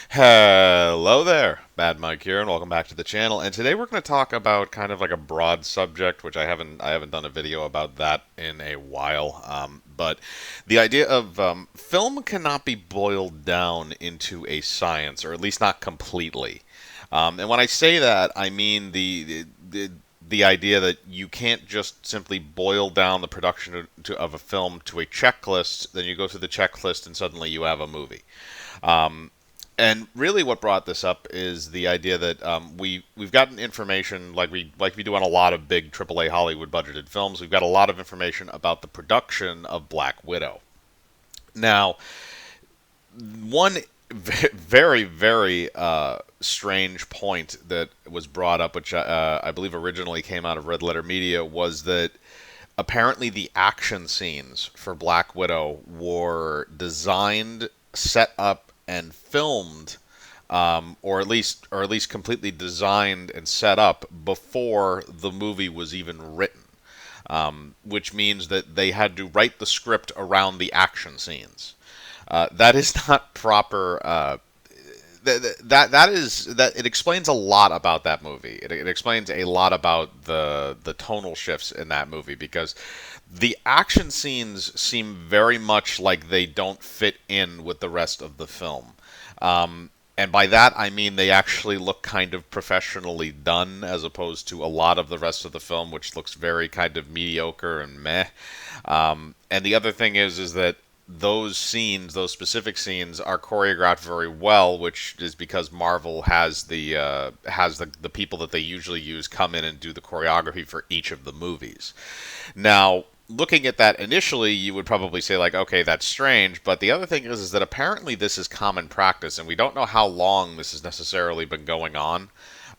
Hello there, Bad Mike here, and welcome back to the channel. And today we're going to talk about kind of like a broad subject, which I haven't done a video about that in a while. But the idea of film cannot be boiled down into a science, or at least not completely. And when I say that, I mean the idea that you can't just simply boil down the production of a film to a checklist, then you go through the checklist and suddenly you have a movie. Um, and really, what brought this up is the idea that we've gotten information like we do on a lot of big AAA Hollywood budgeted films. We've got a lot of information about the production of Black Widow. Now, one very very strange point that was brought up, which I believe originally came out of Red Letter Media, was that apparently the action scenes for Black Widow were designed, set up, and filmed, or at least completely designed and set up before the movie was even written. Which means that they had to write the script around the action scenes. That is not proper. That it explains a lot about that movie. It explains a lot about the tonal shifts in that movie because the action scenes seem very much like they don't fit in with the rest of the film. And by that I mean they actually look kind of professionally done as opposed to a lot of the rest of the film, which looks very kind of mediocre and meh. And the other thing is that those scenes, those specific scenes, are choreographed very well, which is because Marvel has the people that they usually use come in and do the choreography for each of the movies. Now, looking at that initially, you would probably say like, okay, that's strange. But the other thing is that apparently this is common practice, and we don't know how long this has necessarily been going on.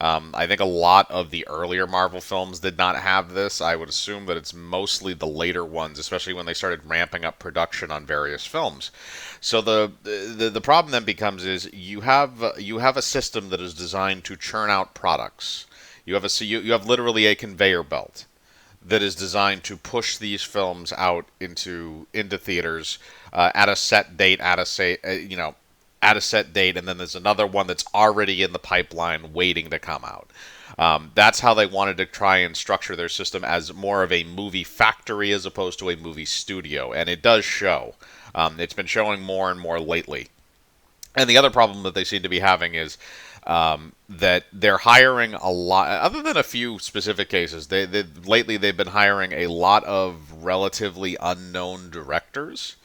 I think a lot of the earlier Marvel films did not have this. I would assume that it's mostly the later ones, especially when they started ramping up production on various films. So the problem then becomes is you have a system that is designed to churn out products. You have literally a conveyor belt that is designed to push these films out into theaters at a set date, at a set date, and then there's another one that's already in the pipeline waiting to come out. That's how they wanted to try and structure their system as more of a movie factory as opposed to a movie studio, and it does show. It's been showing more and more lately. And the other problem that they seem to be having is that they're hiring a lot. Other than a few specific cases, lately they've been hiring a lot of relatively unknown directors.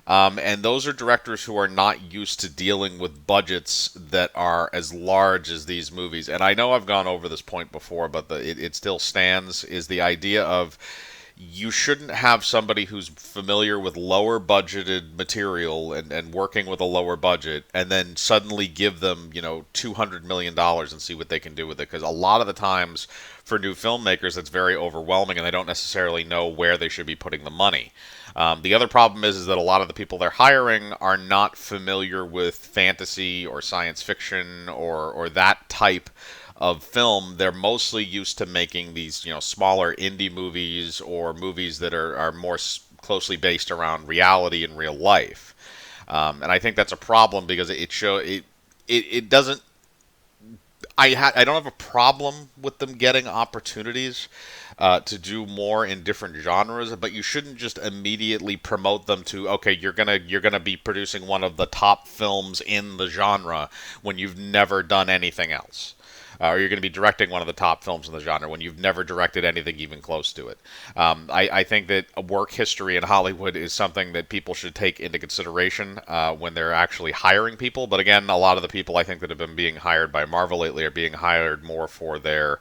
And those are directors who are not used to dealing with budgets that are as large as these movies. And I know I've gone over this point before, but it still stands, is the idea of you shouldn't have somebody who's familiar with lower budgeted material and working with a lower budget and then suddenly give them, $200 million dollars and see what they can do with it. Because a lot of the times for new filmmakers, it's very overwhelming and they don't necessarily know where they should be putting the money. The other problem is that a lot of the people they're hiring are not familiar with fantasy or science fiction or that type of film. They're mostly used to making these, smaller indie movies or movies that are more closely based around reality and real life. And I think that's a problem because it doesn't. I don't have a problem with them getting opportunities to do more in different genres, but you shouldn't just immediately promote them to, okay, you're gonna be producing one of the top films in the genre when you've never done anything else. Or you're going to be directing one of the top films in the genre when you've never directed anything even close to it. I think that a work history in Hollywood is something that people should take into consideration when they're actually hiring people. But again, a lot of the people I think that have been being hired by Marvel lately are being hired more for their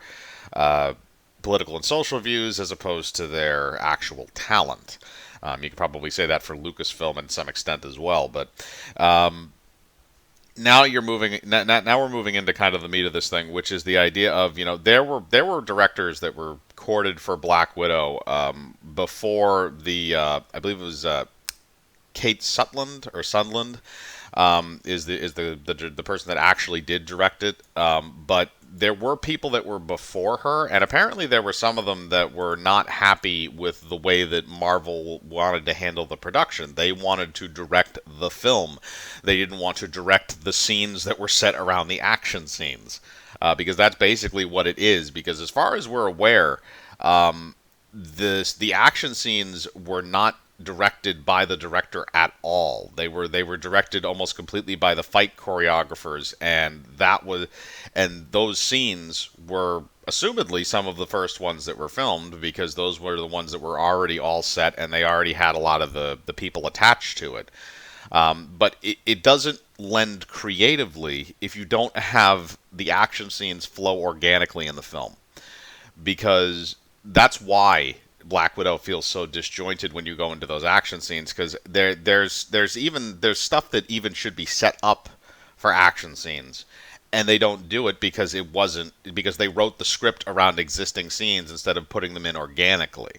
uh, political and social views as opposed to their actual talent. You could probably say that for Lucasfilm in some extent as well, but um, now we're moving into kind of the meat of this thing, which is the idea of, there were directors that were courted for Black Widow before the I believe it was Kate Sutherland or Sutherland. is the person that actually did direct it. But there were people that were before her, and apparently there were some of them that were not happy with the way that Marvel wanted to handle the production. They wanted to direct the film. They didn't want to direct the scenes that were set around the action scenes, because that's basically what it is. Because as far as we're aware, the action scenes were not directed by the director at all. They were directed almost completely by the fight choreographers, and those scenes were assumedly some of the first ones that were filmed, because those were the ones that were already all set and they already had a lot of the people attached to it. But it doesn't lend creatively if you don't have the action scenes flow organically in the film, because that's why Black Widow feels so disjointed when you go into those action scenes, because there's stuff that even should be set up for action scenes, and they don't do it because they wrote the script around existing scenes instead of putting them in organically.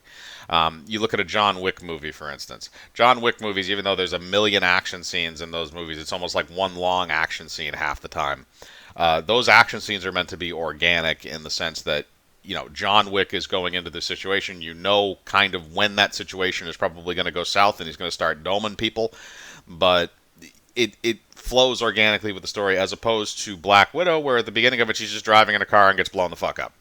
You look at a John Wick movie, for instance. John Wick movies, even though there's a million action scenes in those movies, it's almost like one long action scene half the time. Those action scenes are meant to be organic in the sense that, John Wick is going into the situation. You know kind of when that situation is probably going to go south and he's going to start doming people. But it flows organically with the story, as opposed to Black Widow, where at the beginning of it she's just driving in a car and gets blown the fuck up.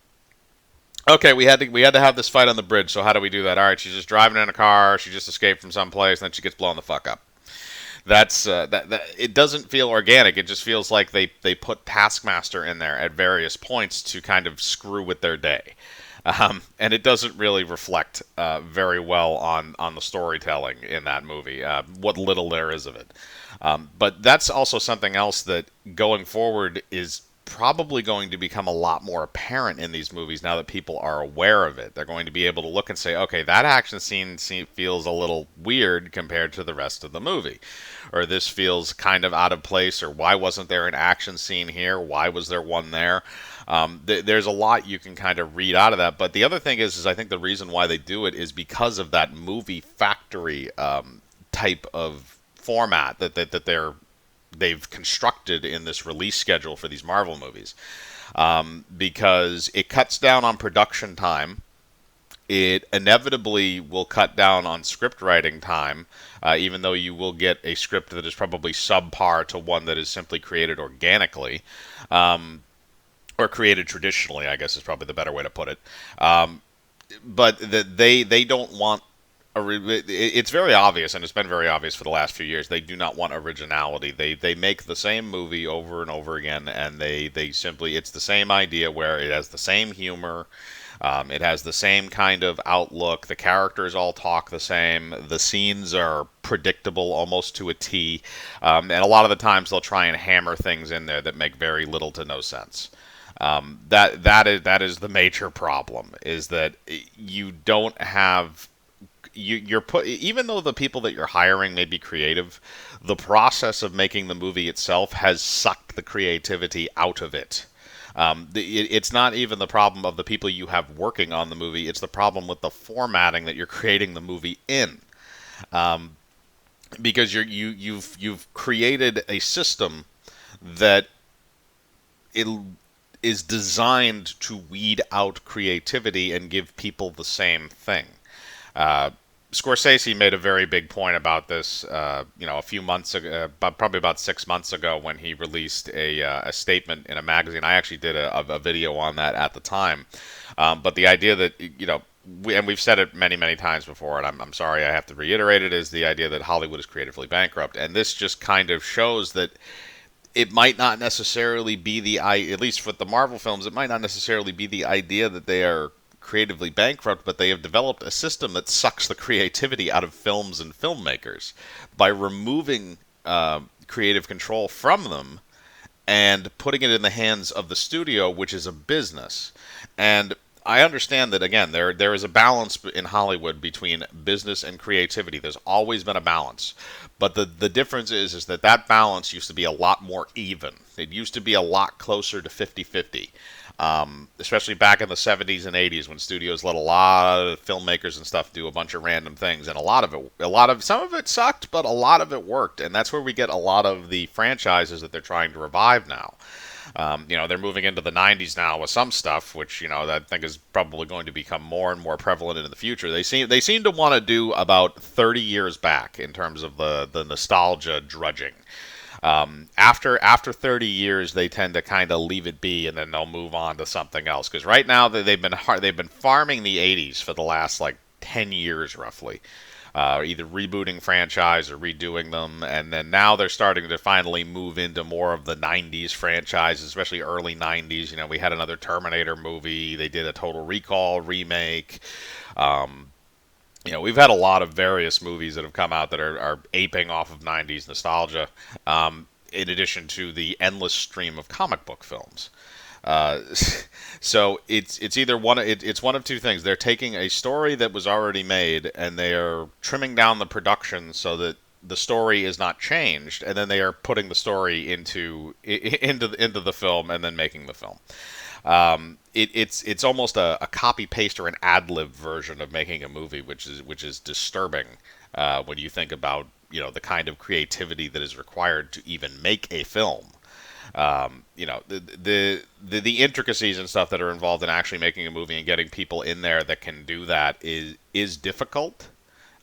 Okay, we had to have this fight on the bridge, so how do we do that? All right, she's just driving in a car, she just escaped from someplace, and then she gets blown the fuck up. That's that it doesn't feel organic. It just feels like they put Taskmaster in there at various points to kind of screw with their day, and it doesn't really reflect very well on the storytelling in that movie. What little there is of it, but that's also something else that going forward is probably going to become a lot more apparent in these movies now that people are aware of it. They're going to be able to look and say, okay, that action scene feels a little weird compared to the rest of the movie. Or this feels kind of out of place, or why wasn't there an action scene here? Why was there one there? There's a lot you can kind of read out of that. But the other thing is I think the reason why they do it is because of that movie factory type of format that they've constructed in this release schedule for these Marvel movies, because it cuts down on production time. It inevitably will cut down on script writing time, even though you will get a script that is probably subpar to one that is simply created organically, or created traditionally, I guess is probably the better way to put it. But they don't want it's very obvious, and it's been very obvious for the last few years. They do not want originality. They make the same movie over and over again, and they simply, it's the same idea where it has the same humor, it has the same kind of outlook. The characters all talk the same. The scenes are predictable almost to a T, and a lot of the times they'll try and hammer things in there that make very little to no sense. That is the major problem, is that you don't have. You're put, even though the people that you're hiring may be creative, the process of making the movie itself has sucked the creativity out of it. It's not even the problem of the people you have working on the movie; it's the problem with the formatting that you're creating the movie in, because you've created a system that it is designed to weed out creativity and give people the same thing. Scorsese made a very big point about this, a few months ago, probably about 6 months ago, when he released a statement in a magazine. I actually did a video on that at the time. But the idea that, we've said it many, many times before, and I'm sorry I have to reiterate it, is the idea that Hollywood is creatively bankrupt. And this just kind of shows that it might not necessarily be at least for the Marvel films, it might not necessarily be the idea that they are creatively bankrupt, but they have developed a system that sucks the creativity out of films and filmmakers by removing creative control from them and putting it in the hands of the studio, which is a business. And I understand that again. There is a balance in Hollywood between business and creativity. There's always been a balance, but the difference is that balance used to be a lot more even. It used to be a lot closer to 50-50. Especially back in the 70s and 80s when studios let a lot of filmmakers and stuff do a bunch of random things, and some of it sucked, but a lot of it worked, and that's where we get a lot of the franchises that they're trying to revive now. They're moving into the 90s now with some stuff, which I think is probably going to become more and more prevalent in the future. They seem to want to do about 30 years back in terms of the nostalgia drudging. After 30 years, they tend to kind of leave it be, and then they'll move on to something else. Because right now they've been farming the 80s for the last like 10 years roughly. Either rebooting franchise or redoing them, and then now they're starting to finally move into more of the 90s franchises, especially early 90s. We had another Terminator movie. They did a Total Recall remake. We've had a lot of various movies that have come out that are aping off of 90s nostalgia, in addition to the endless stream of comic book films. Uh, so it's either it's one of two things. They're taking a story that was already made and they are trimming down the production so that the story is not changed, and then they are putting the story into the film and then making the film. It's almost a copy paste or an ad lib version of making a movie, which is disturbing when you think about the kind of creativity that is required to even make a film. The intricacies and stuff that are involved in actually making a movie and getting people in there that can do that is difficult.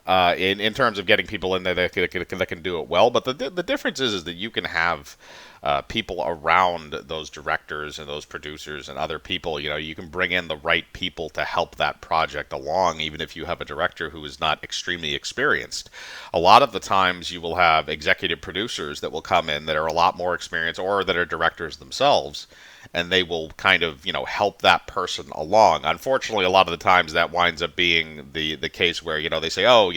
In terms of getting people in there that can do it well, but the difference is that you can have people around those directors and those producers and other people. You can bring in the right people to help that project along, even if you have a director who is not extremely experienced. A lot of the times you will have executive producers that will come in that are a lot more experienced or that are directors themselves, and they will kind of help that person along. Unfortunately, a lot of the times that winds up being the case where they say, oh,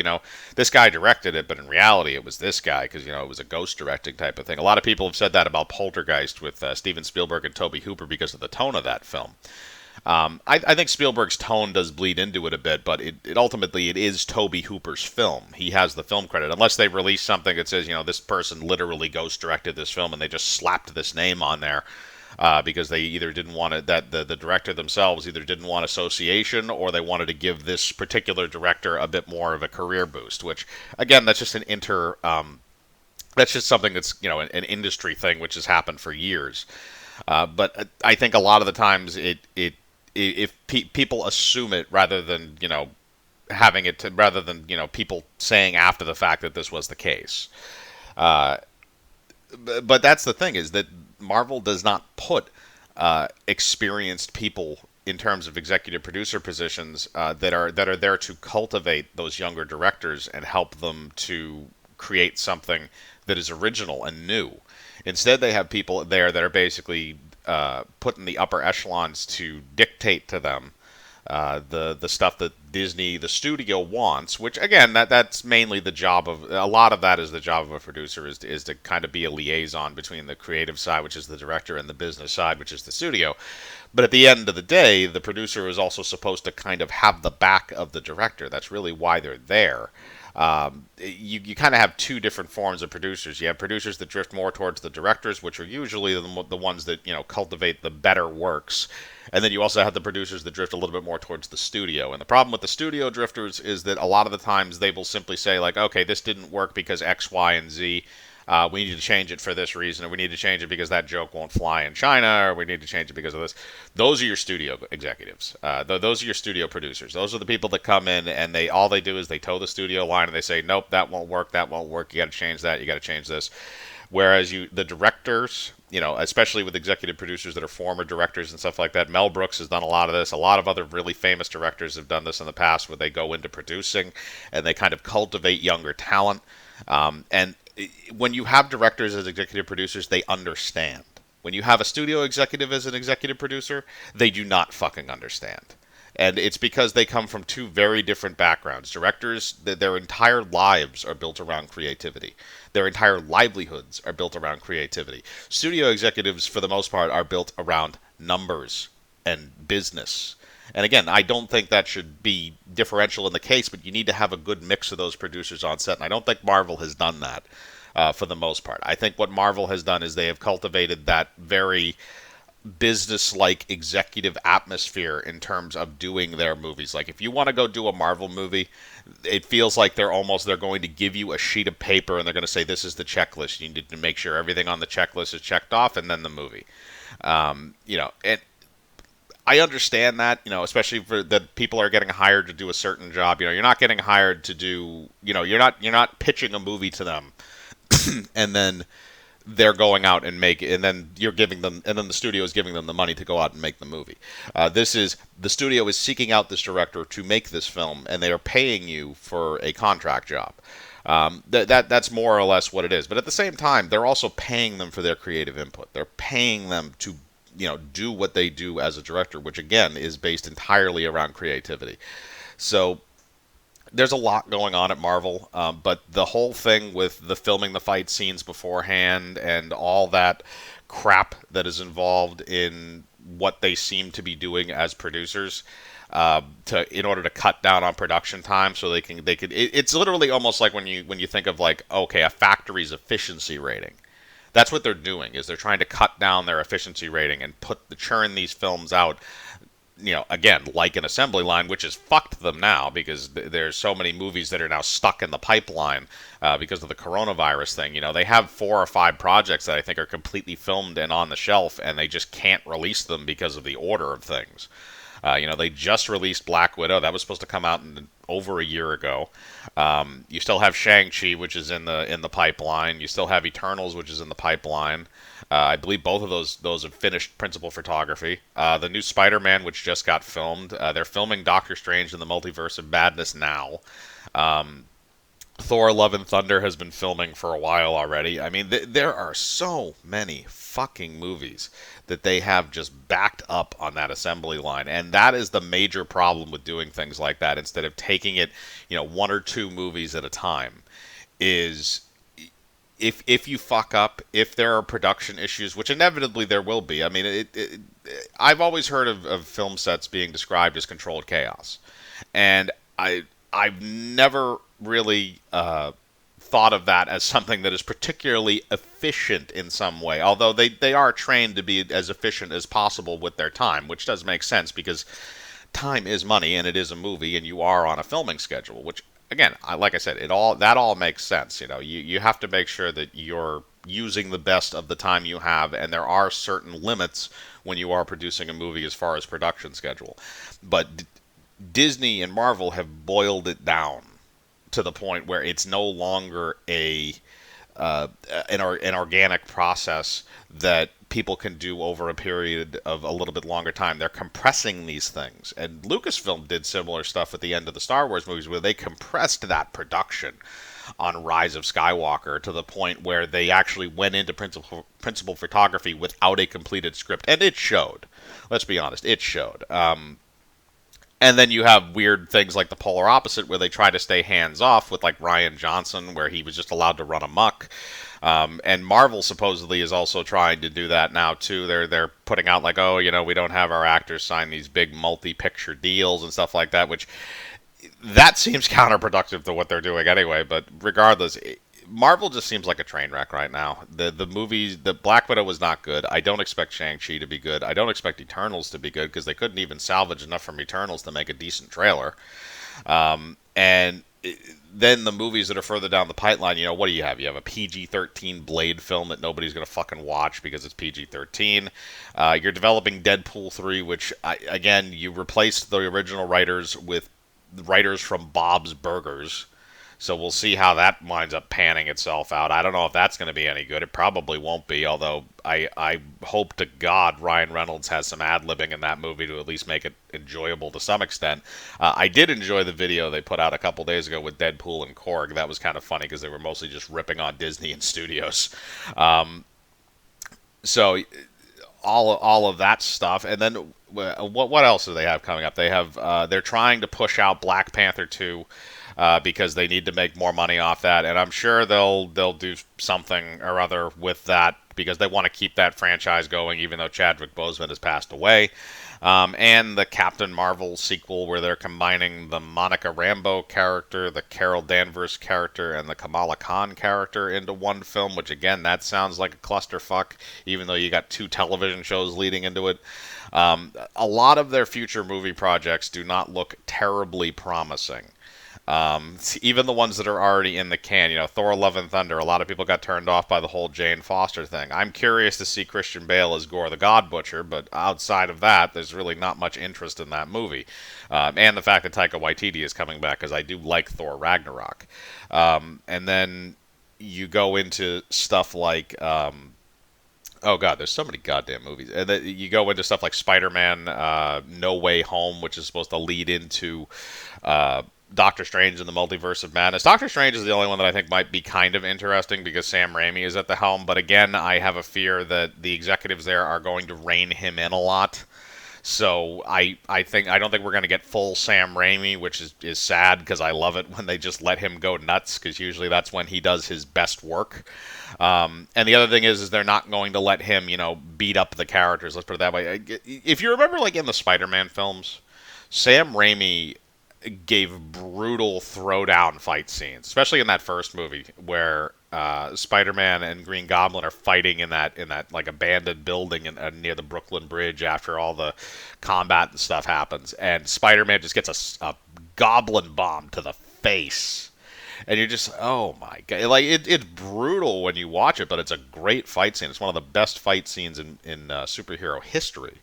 this guy directed it, but in reality it was this guy because it was a ghost directing type of thing. A lot of people have said that about Poltergeist with Steven Spielberg and Tobe Hooper because of the tone of that film. I think Spielberg's tone does bleed into it a bit, but it ultimately it is Tobe Hooper's film. He has the film credit, unless they release something that says this person literally ghost directed this film and they just slapped this name on there. Because they either didn't want it, that the director themselves either didn't want association, or they wanted to give this particular director a bit more of a career boost. Which, again, that's just that's just something that's an industry thing which has happened for years. But I think a lot of the times if people assume it rather than having it rather than people saying after the fact that this was the case. But that's the thing, is that Marvel does not put experienced people in terms of executive producer positions that are there to cultivate those younger directors and help them to create something that is original and new. Instead, they have people there that are basically put in the upper echelons to dictate to them the stuff that Disney, the studio, wants, which again that's mainly the job of a lot of that is the job of a producer is to kind of be a liaison between the creative side, which is the director, and the business side, which is the studio. But at the end of the day, the producer is also supposed to kind of have the back of the director. That's really why they're there. You kind of have two different forms of producers. You have producers that drift more towards the directors, which are usually the ones that cultivate the better works. And then you also have the producers that drift a little bit more towards the studio. And the problem with the studio drifters is that a lot of the times they will simply say, like, okay, this didn't work because X, Y, and Z. We need to change it for this reason, or we need to change it because that joke won't fly in China, or we need to change it because of this. Those are your studio executives. Those are your studio producers. Those are the people that come in and all they do is they toe the studio line and they say, nope, that won't work, that won't work. You got to change that. You got to change this. Whereas the directors, especially with executive producers that are former directors and stuff like that, Mel Brooks has done a lot of this. A lot of other really famous directors have done this in the past, where they go into producing and they kind of cultivate younger talent. And when you have directors as executive producers, they understand. When you have a studio executive as an executive producer, they do not fucking understand. And it's because they come from two very different backgrounds. Directors, their entire lives are built around creativity. Their entire livelihoods are built around creativity. Studio executives, for the most part, are built around numbers and business. And again, I don't think that should be differential in the case, but you need to have a good mix of those producers on set. And I don't think Marvel has done that for the most part. I think what Marvel has done is they have cultivated that very business-like executive atmosphere in terms of doing their movies. Like if you want to go do a Marvel movie, it feels like they're going to give you a sheet of paper and they're going to say this is the checklist. You need to make sure everything on the checklist is checked off, and then the movie. And I understand that, especially for that people are getting hired to do a certain job. You're not getting hired to do, you're not pitching a movie to them and then they're going out and make it, and then you're giving them, and then the studio is giving them the money to go out and make the movie. This is the studio is seeking out this director to make this film, and they are paying you for a contract job. That's more or less what it is. But at the same time, they're also paying them for their creative input. They're paying them to do what they do as a director, which again is based entirely around creativity. So there's a lot going on at Marvel, but the whole thing with the filming the fight scenes beforehand and all that crap that is involved in what they seem to be doing as producers, in order to cut down on production time, so it's literally almost like when you think of like, okay, a factory's efficiency rating. That's what they're doing, is they're trying to cut down their efficiency rating and churn these films out, again, like an assembly line, which has fucked them now because there's so many movies that are now stuck in the pipeline because of the coronavirus thing. They have 4 or 5 projects that I think are completely filmed and on the shelf, and they just can't release them because of the order of things. They just released Black Widow. That was supposed to come out over a year ago. You still have Shang-Chi, which is in the pipeline. You still have Eternals, which is in the pipeline. I believe both of those have finished principal photography. The new Spider-Man, which just got filmed. They're filming Doctor Strange in the Multiverse of Madness now. Thor: Love and Thunder has been filming for a while already. I mean, there are so many fucking movies that they have just backed up on that assembly line. And that is the major problem with doing things like that, instead of taking it, 1 or 2 movies at a time, is if you fuck up, if there are production issues, which inevitably there will be. I mean, I've always heard of film sets being described as controlled chaos. And I've never really thought of that as something that is particularly efficient in some way, although they are trained to be as efficient as possible with their time, which does make sense because time is money and it is a movie and you are on a filming schedule, which again, like I said, that all makes sense. You have to make sure that you're using the best of the time you have, and there are certain limits when you are producing a movie as far as production schedule. But Disney and Marvel have boiled it down to the point where it's no longer an organic process that people can do over a period of a little bit longer time. They're compressing these things. And Lucasfilm did similar stuff at the end of the Star Wars movies, where they compressed that production on Rise of Skywalker to the point where they actually went into principal photography without a completed script. And it showed. Let's be honest, it showed. And then you have weird things like the polar opposite, where they try to stay hands-off with, like, Rian Johnson, where he was just allowed to run amok. And Marvel supposedly is also trying to do that now, too. They're putting out, like, we don't have our actors sign these big multi-picture deals and stuff like that, which that seems counterproductive to what they're doing anyway. But regardless, Marvel just seems like a train wreck right now. The movies, the Black Widow was not good. I don't expect Shang-Chi to be good. I don't expect Eternals to be good, because they couldn't even salvage enough from Eternals to make a decent trailer. Then the movies that are further down the pipeline, what do you have? You have a PG-13 Blade film that nobody's going to fucking watch because it's PG-13. You're developing Deadpool 3, which, again, you replaced the original writers with writers from Bob's Burgers. So we'll see how that winds up panning itself out. I don't know if that's going to be any good. It probably won't be, although I hope to God Ryan Reynolds has some ad-libbing in that movie to at least make it enjoyable to some extent. I did enjoy the video they put out a couple days ago with Deadpool and Korg. That was kind of funny because they were mostly just ripping on Disney and studios. So all of that stuff. And then what else do they have coming up? They have they're trying to push out Black Panther 2. Because they need to make more money off that, and I'm sure they'll do something or other with that because they want to keep that franchise going, even though Chadwick Boseman has passed away. And the Captain Marvel sequel, where they're combining the Monica Rambeau character, the Carol Danvers character, and the Kamala Khan character into one film, which, again, that sounds like a clusterfuck, even though you got 2 television shows leading into it. A lot of their future movie projects do not look terribly promising. Even the ones that are already in the can, Thor: Love and Thunder, a lot of people got turned off by the whole Jane Foster thing. I'm curious to see Christian Bale as Gore the God Butcher, but outside of that, there's really not much interest in that movie. And the fact that Taika Waititi is coming back, because I do like Thor Ragnarok. And then you go into stuff like... oh god, there's so many goddamn movies. And then you go into stuff like Spider-Man No Way Home, which is supposed to lead into Doctor Strange and the Multiverse of Madness. Doctor Strange is the only one that I think might be kind of interesting because Sam Raimi is at the helm. But again, I have a fear that the executives there are going to rein him in a lot. So I don't think we're going to get full Sam Raimi, which is sad because I love it when they just let him go nuts, because usually that's when he does his best work. And the other thing is they're not going to let him, beat up the characters. Let's put it that way. If you remember, like in the Spider-Man films, Sam Raimi gave brutal throwdown fight scenes, especially in that first movie where Spider-Man and Green Goblin are fighting in that like abandoned building near the Brooklyn Bridge after all the combat and stuff happens, and Spider-Man just gets a goblin bomb to the face. And you're just, oh my god, like it's brutal when you watch it, but it's a great fight scene. It's one of the best fight scenes in superhero history.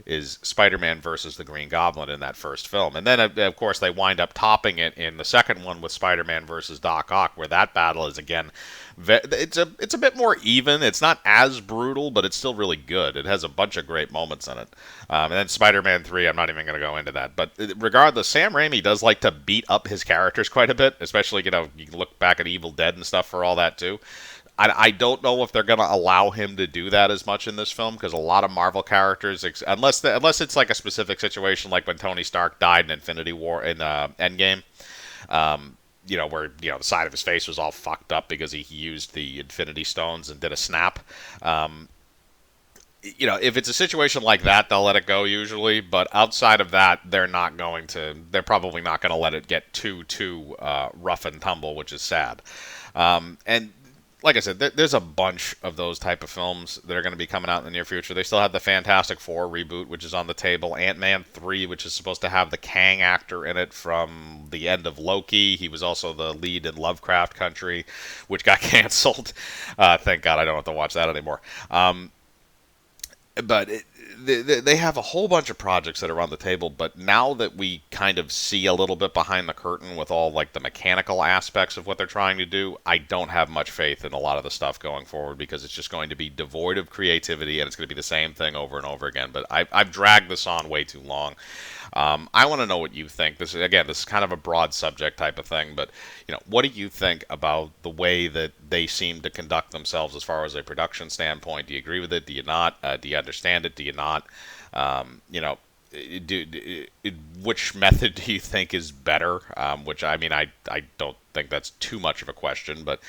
Is Spider-Man versus the Green Goblin in that first film. And then, of course, they wind up topping it in the second one with Spider-Man versus Doc Ock, where that battle is, again, it's a bit more even. It's not as brutal, but it's still really good. It has a bunch of great moments in it. And then Spider-Man 3, I'm not even going to go into that. But regardless, Sam Raimi does like to beat up his characters quite a bit, especially, you can look back at Evil Dead and stuff for all that, too. I don't know if they're going to allow him to do that as much in this film, because a lot of Marvel characters, unless it's like a specific situation, like when Tony Stark died in Infinity War in Endgame, where the side of his face was all fucked up because he used the Infinity Stones and did a snap. If it's a situation like that, they'll let it go usually, but outside of that, they're probably not going to let it get too rough and tumble, which is sad. And like I said, there's a bunch of those type of films that are going to be coming out in the near future. They still have the Fantastic Four reboot, which is on the table. Ant-Man 3, which is supposed to have the Kang actor in it from the end of Loki. He was also the lead in Lovecraft Country, which got canceled. Thank God I don't have to watch that anymore. But they have a whole bunch of projects that are on the table, but now that we kind of see a little bit behind the curtain with all like the mechanical aspects of what they're trying to do, I don't have much faith in a lot of the stuff going forward, because it's just going to be devoid of creativity and it's going to be the same thing over and over again. But I've dragged this on way too long. I want to know what you think. This is kind of a broad subject type of thing, but what do you think about the way that they seem to conduct themselves as far as a production standpoint? Do you agree with it? Do you not? Do you understand it? Do you not? Which method do you think is better? Which, I mean, I don't think that's too much of a question, but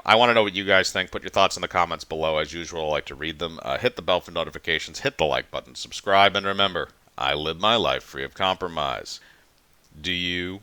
I want to know what you guys think. Put your thoughts in the comments below. As usual, I like to read them. Hit the bell for notifications, hit the like button, subscribe, and remember, I live my life free of compromise. Do you?